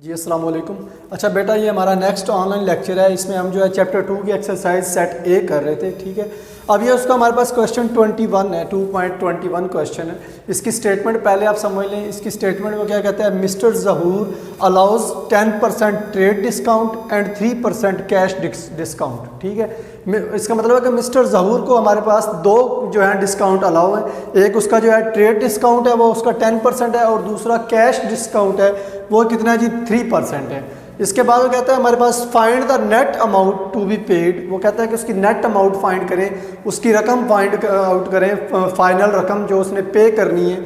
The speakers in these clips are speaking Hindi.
जी अस्सलाम वालेकुम। अच्छा बेटा, ये हमारा नेक्स्ट ऑनलाइन लेक्चर है। इसमें हम जो है चैप्टर 2 की एक्सरसाइज सेट ए कर रहे थे, ठीक है। अब ये उसका हमारे पास क्वेश्चन 21 है, 2.21 क्वेश्चन है। इसकी स्टेटमेंट पहले आप समझ लें। इसकी स्टेटमेंट में क्या कहता है, mister Zahoor allows 10% trade discount and 3% cash discount, ठीक है। इसका मतलब है कि मिस्टर ज़हूर को हमारे पास दो जो है डिस्काउंट अलाउ है। एक उसका जो है ट्रेड डिस्काउंट है, वो उसका 10% है, और दूसरा कैश डिस्काउंट है, वो कितना है जी 3% है। इसके बाद वो कहता है हमारे पास find the net amount to be paid. वो कहता है कि उसकी नेट अमाउंट फाइंड करें, उसकी रकम फाइंड आउट करें, फाइनल रकम जो उसने पे करनी है।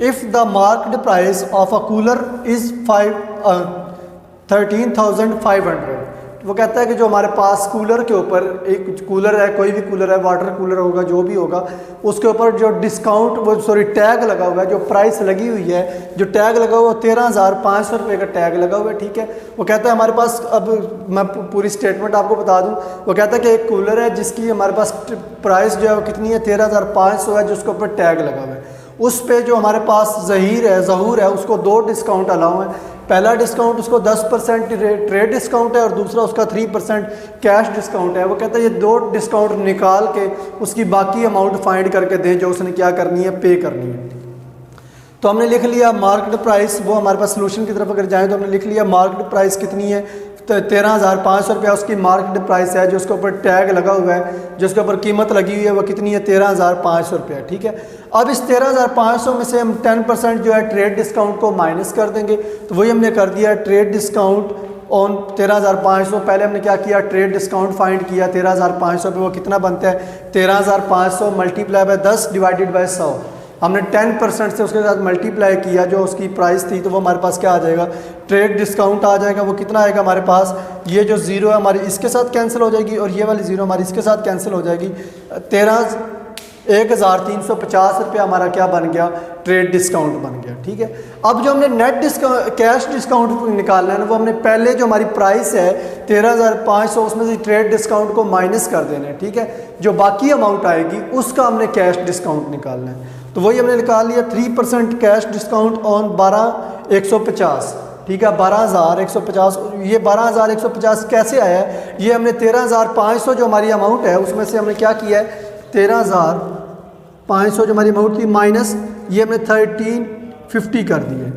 If the marked price of a cooler is 13,500। वो कहता है कि जो हमारे पास कूलर के ऊपर एक कूलर है, कोई भी कूलर है, वाटर कूलर होगा, जो भी होगा, उसके ऊपर जो डिस्काउंट टैग लगा हुआ है, जो प्राइस लगी हुई है, जो टैग लगा हुआ है 13,500 रुपये का टैग लगा हुआ है, ठीक है। वो कहता है हमारे पास, अब मैं पूरी स्टेटमेंट आपको बता दूं। वो कहता है कि एक कूलर है जिसकी हमारे पास प्राइस जो है वो कितनी है 13,500 है, जिसके ऊपर टैग लगा हुआ है। उस पे जो हमारे पास ज़हूर है उसको दो डिस्काउंट अलाउ है। पहला डिस्काउंट उसको 10% ट्रेड डिस्काउंट है, और दूसरा उसका 3% कैश डिस्काउंट है। वो कहता है ये दो डिस्काउंट निकाल के उसकी बाकी अमाउंट फाइंड करके दें जो उसने क्या करनी है, पे करनी है। तो हमने लिख लिया मार्केट प्राइस। वो हमारे पास सोल्यूशन की तरफ अगर जाएँ तो हमने लिख लिया मार्केट प्राइस कितनी है, 13,500 रुपया उसकी मार्केट प्राइस है, जो उसके ऊपर टैग लगा हुआ है, जिसके ऊपर कीमत लगी हुई है, वो कितनी है 13,500 रुपया, ठीक है। अब इस 13,500 में से हम 10% जो है ट्रेड डिस्काउंट को माइनस कर देंगे। तो वही हमने कर दिया, ट्रेड डिस्काउंट ऑन 13,500। पहले हमने क्या किया, ट्रेड डिस्काउंट फाइंड किया 13,500 पे, वो कितना बनता है 13,500 मल्टीप्लाई बाय 10 डिवाइडेड बाय 100। हमने 10% से उसके साथ मल्टीप्लाई किया जो उसकी प्राइस थी, तो वो हमारे पास क्या आ जाएगा, ट्रेड डिस्काउंट आ जाएगा। वो कितना आएगा हमारे पास, ये जो ज़ीरो है हमारी इसके साथ कैंसिल हो जाएगी, और ये वाली ज़ीरो हमारी इसके साथ कैंसिल हो जाएगी। 1,350 रुपया हमारा क्या बन गया, ट्रेड डिस्काउंट बन गया, ठीक है। अब जो हमने नेट कैश डिस्काउंट निकालना है ना, वो हमने पहले जो हमारी प्राइस है 13,500 उसमें से ट्रेड डिस्काउंट को माइनस कर देना है, ठीक है। जो बाकी अमाउंट आएगी उसका हमने कैश डिस्काउंट निकालना है। तो वही हमने निकाल लिया 3% कैश डिस्काउंट ऑन 12,150, ठीक है। 12,150, ये 12,150 कैसे आया है, ये हमने 13,500 जो हमारी अमाउंट है उसमें से हमने क्या किया है, 13,500 जो हमारी अमाउंट थी माइनस ये हमने 1350 कर दी है।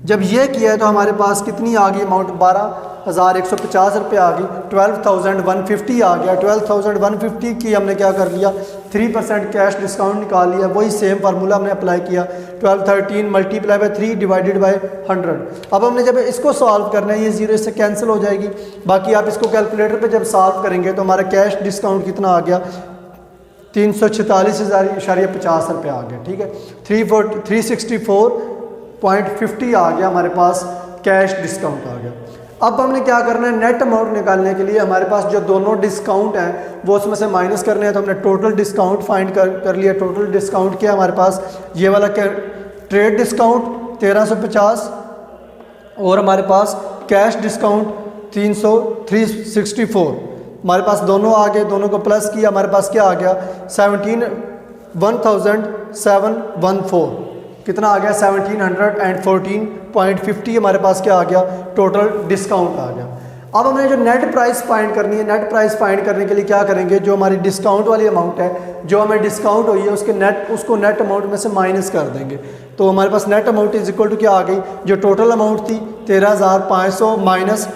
जब ये किया है तो हमारे पास कितनी आ गई अमाउंट, 12,150 रुपये आ गई, 12,150 आ गया। 12,150 की हमने क्या कर लिया, 3% कैश डिस्काउंट निकाल लिया। वही सेम फार्मूला हमने अप्लाई किया, 1213 मल्टीप्लाई बाय 3 डिवाइडेड बाय 100। अब हमने जब इसको सॉल्व करना है, ये जीरो इससे कैंसिल हो जाएगी। बाकी आप इसको कैलकुलेटर पे जब सॉल्व करेंगे तो हमारा कैश डिस्काउंट कितना आ गया, 346,50 रुपये आ गया, ठीक है। 364.50 आ गया हमारे पास, कैश डिस्काउंट आ गया। अब हमने क्या करना है, नेट अमाउंट निकालने के लिए हमारे पास जो दोनों डिस्काउंट हैं वो उसमें से माइनस करने हैं। तो हमने टोटल डिस्काउंट फाइंड कर लिया। टोटल डिस्काउंट क्या हमारे पास, ये वाला क्या, ट्रेड डिस्काउंट 1350, और हमारे पास कैश डिस्काउंट 364। हमारे पास दोनों आ गए, दोनों को प्लस किया, हमारे पास क्या आ गया 17,714। कितना आ गया 1,714.50 हमारे पास क्या आ गया, टोटल डिस्काउंट आ गया। अब हमने जो नेट प्राइस फाइंड करनी है, नेट प्राइस फाइंड करने के लिए क्या करेंगे, जो हमारी डिस्काउंट वाली अमाउंट है, जो हमें डिस्काउंट हुई है उसको नेट अमाउंट में से माइनस कर देंगे। तो हमारे पास net amount is equal to क्या आ गई, जो टोटल अमाउंट थी 13,500 माइनस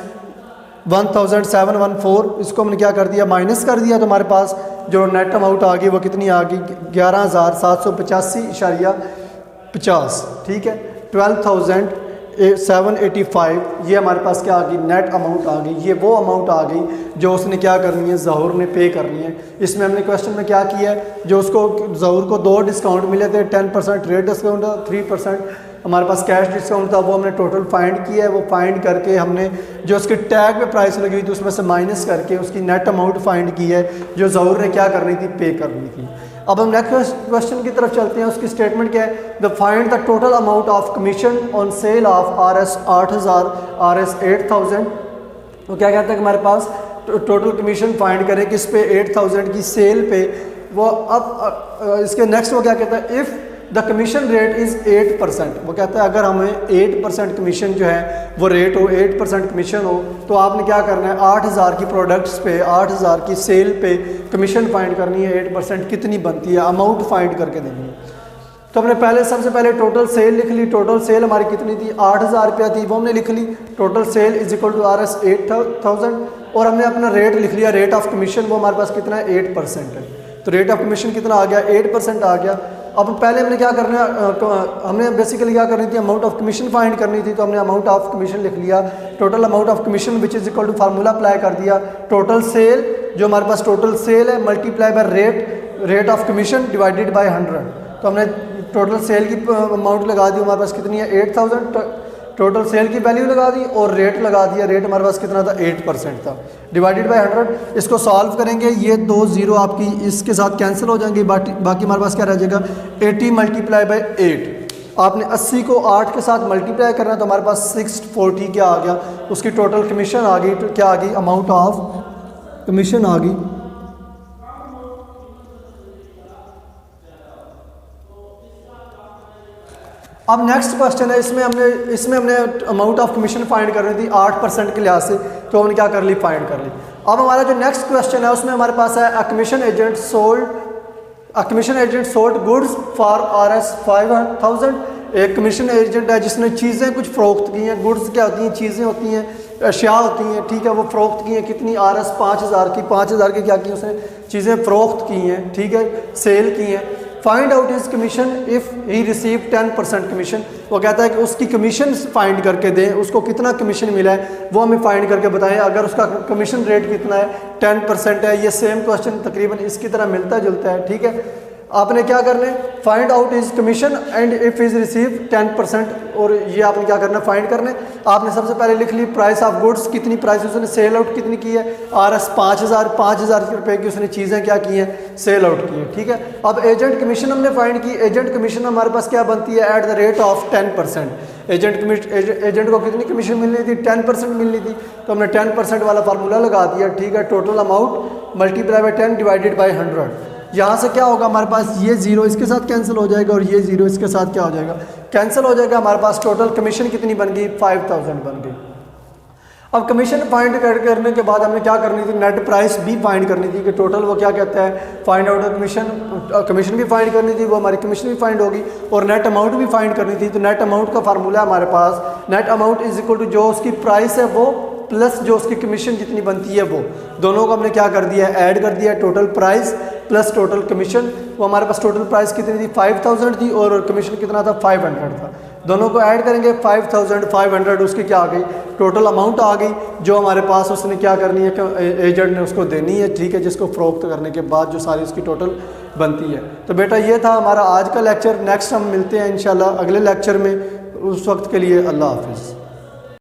1,714, इसको हमने क्या कर दिया, माइनस कर दिया। तो हमारे पास जो नेट अमाउंट आ गई वो कितनी आ गई, 11,785.50, ठीक है। 12,785 ये हमारे पास क्या आ गई, नेट अमाउंट आ गई। ये वो अमाउंट आ गई जो उसने क्या करनी है, ज़हूर ने पे करनी है। इसमें हमने क्वेश्चन में क्या किया है, जो उसको ज़हूर को दो डिस्काउंट मिले थे, 10% ट्रेड डिस्काउंट और 3% हमारे पास कैश डिस्काउंट था, वो हमने टोटल फाइंड किया है। वो फाइंड करके हमने जो उसके टैग पे प्राइस लगी हुई थी उसमें से माइनस करके उसकी नेट अमाउंट फाइंड की है, जो ज़हूर ने क्या करनी थी, पे करनी थी। अब हम नेक्स्ट क्वेश्चन की तरफ चलते हैं। उसकी स्टेटमेंट क्या है, the find the total amount of commission on sale of RS 8,000 RS 8,000। वो क्या कहता है कि हमारे पास टोटल कमीशन फाइंड करें किस पे, 8,000 की सेल पे। वो अब इसके नेक्स्ट वो क्या कहता है, if the commission rate is 8%। वो कहता है अगर हमें 8% कमीशन जो है वो रेट हो, 8% कमीशन हो, तो आपने क्या करना है 8,000 की प्रोडक्ट्स पे, 8,000 की सेल पे कमीशन फाइंड करनी है। 8% कितनी बनती है, अमाउंट फाइंड करके देनी है। तो हमने सबसे पहले टोटल सेल लिख ली। टोटल सेल हमारी कितनी थी, 8,000 रुपया थी, वो हमने लिख ली। Total sale is equal to RS 8,000 और हमने अपना रेट लिख लिया, रेट ऑफ कमीशन वो हमारे पास कितना है 8% है। तो रेट ऑफ कमीशन कितना आ गया, 8% आ गया। अब पहले हमने क्या करना है, हमने बेसिकली क्या करनी थी, अमाउंट ऑफ कमीशन फाइंड करनी थी। तो हमने अमाउंट ऑफ कमीशन लिख लिया, total amount of commission which is equal to formula apply कर दिया, टोटल सेल जो हमारे पास टोटल सेल है multiply by rate of commission divided by 100। तो हमने टोटल सेल की अमाउंट लगा दी, हमारे पास कितनी है 8,000, टोटल सेल की वैल्यू लगा दी और रेट लगा दिया। रेट हमारे पास कितना था 8% था, डिवाइडेड बाय 100। इसको सॉल्व करेंगे, ये 2 0 आपकी इसके साथ कैंसिल हो जाएंगे, बाकी हमारे पास क्या रह जाएगा 80 मल्टीप्लाई बाय 8। आपने 80 को 8 के साथ मल्टीप्लाई करना है, तो हमारे पास 640 क्या आ गया, उसकी टोटल कमीशन आ गई। तो क्या आ गई, अमाउंट ऑफ कमीशन आ गई। अब नेक्स्ट क्वेश्चन है, इसमें हमने अमाउंट ऑफ कमीशन फाइंड करनी थी 8% के लिहाज से, तो हमने क्या कर ली, फाइंड कर ली। अब हमारा जो नेक्स्ट क्वेश्चन है उसमें हमारे पास है commission agent sold goods for RS 5,000। एक कमीशन एजेंट है जिसने चीज़ें कुछ फ़रोख्त की हैं। गुड्स क्या होती हैं, चीज़ें होती हैं, अशिया होती हैं, ठीक है। वो फ़रोख्त की हैं कितनी, RS 5,000 की, 5,000 की क्या की उसने चीज़ें फ़रोख्त की हैं, ठीक है, सेल की हैं। Find out his commission if he receive 10% commission. वो कहता है कि उसकी कमीशन फाइंड करके दें, उसको कितना कमीशन मिला है वो हमें फाइंड करके बताएं। अगर उसका कमीशन रेट कितना है 10% है। ये सेम क्वेश्चन तकरीबन इसकी तरह मिलता जुलता है, ठीक है। आपने क्या करना है, find out his commission and if is receive 10%, और ये आपने क्या करना है, फाइंड करना है। आपने सबसे पहले लिख ली प्राइस ऑफ गुड्स, कितनी प्राइस उसने सेल आउट कितनी की है, RS 5,000 रुपये की उसने चीज़ें क्या की हैं, सेल आउट की हैं, ठीक है। अब एजेंट कमीशन हमने फाइंड की। एजेंट कमीशन हमारे पास क्या बनती है, at the rate of 10%। Agent को कितनी कमीशन मिलनी थी, 10% मिलनी थी। तो हमने 10% वाला फार्मूला लगा दिया, ठीक है। Total amount multiply by 10 divided by 100। यहाँ से क्या होगा, हमारे पास ये 0 इसके साथ कैंसिल हो जाएगा और ये 0 इसके साथ क्या हो जाएगा, कैंसिल हो जाएगा। हमारे पास टोटल कमीशन कितनी बन गई, 5,000 बन गई। अब कमीशन फाइंड करने के बाद हमने क्या करनी थी, नेट प्राइस भी फाइंड करनी थी कि टोटल वो क्या कहता है, फाइंड आउट कमीशन भी फाइंड करनी थी, वो हमारी कमीशन भी फाइंड होगी, और नेट अमाउंट भी फाइंड करनी थी। तो नेट अमाउंट का फार्मूला हमारे पास, net amount is equal to जो उसकी प्राइस है वो प्लस जो उसकी कमीशन जितनी बनती है वो, दोनों को हमने क्या कर दिया, ऐड कर दिया। Total price plus total commission, वो हमारे पास टोटल प्राइस कितनी थी 5,000 थी और कमीशन कितना था 500 था। दोनों को ऐड करेंगे 5,500, उसकी क्या आ गई, टोटल अमाउंट आ गई जो हमारे पास उसने क्या करनी है, एजेंट ने उसको देनी है, ठीक है, जिसको फ़रोख्त करने के बाद जो सारी उसकी टोटल बनती है। तो बेटा ये था हमारा आज का लेक्चर। नेक्स्ट हम मिलते हैं इंशाल्लाह अगले लेक्चर में। उस वक्त के लिए अल्लाह हाफिज़।